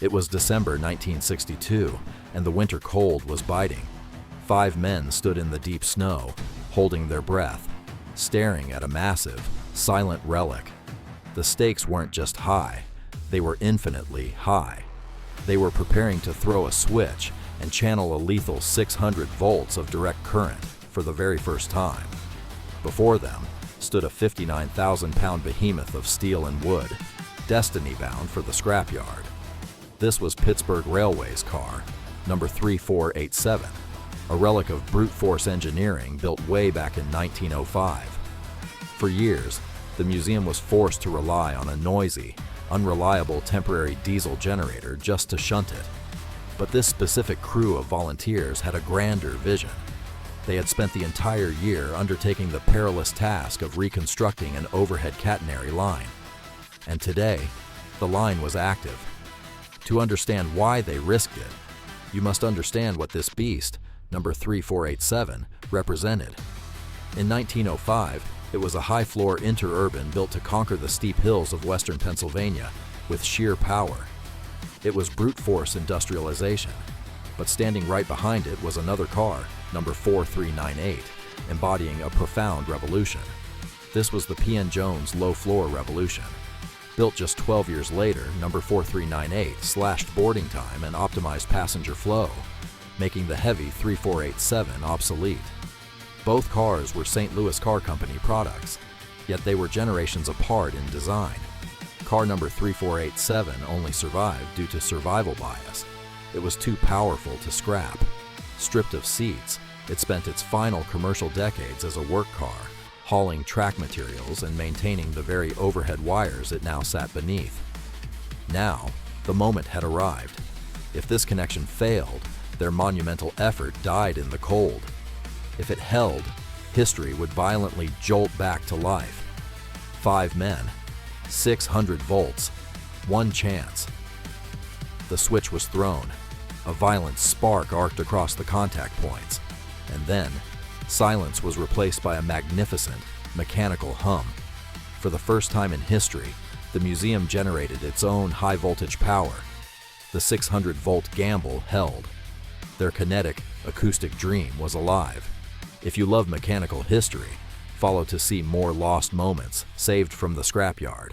It was December 1962, and the winter cold was biting. 5 men stood in the deep snow, holding their breath, staring at a massive, silent relic. The stakes weren't just high, they were infinitely high. They were preparing to throw a switch and channel a lethal 600 volts of direct current for the very first time. Before them stood a 59,000-pound behemoth of steel and wood, destiny-bound for the scrapyard. This was Pittsburgh Railway's car, number 3487, a relic of brute force engineering built way back in 1905. For years, the museum was forced to rely on a noisy, unreliable temporary diesel generator just to shunt it. But this specific crew of volunteers had a grander vision. They had spent the entire year undertaking the perilous task of reconstructing an overhead catenary line. And today, the line was active. To understand why they risked it, you must understand what this beast, number 3487, represented. In 1905, it was a high-floor interurban built to conquer the steep hills of western Pennsylvania with sheer power. It was brute force industrialization, but standing right behind it was another car, number 4398, embodying a profound revolution. This was the P.N. Jones low-floor revolution. Built just 12 years later, number 4398 slashed boarding time and optimized passenger flow, making the heavy 3487 obsolete. Both cars were St. Louis Car Company products, yet they were generations apart in design. Car number 3487 only survived due to survival bias. It was too powerful to scrap. Stripped of seats, it spent its final commercial decades as a work car, hauling track materials and maintaining the very overhead wires it now sat beneath. Now, the moment had arrived. If this connection failed, their monumental effort died in the cold. If it held, history would violently jolt back to life. 5 men, 600 volts, one chance. The switch was thrown. A violent spark arced across the contact points, and then silence was replaced by a magnificent, mechanical hum. For the first time in history, the museum generated its own high-voltage power. The 600-volt gamble held. Their kinetic, acoustic dream was alive. If you love mechanical history, follow to see more lost moments saved from the scrapyard.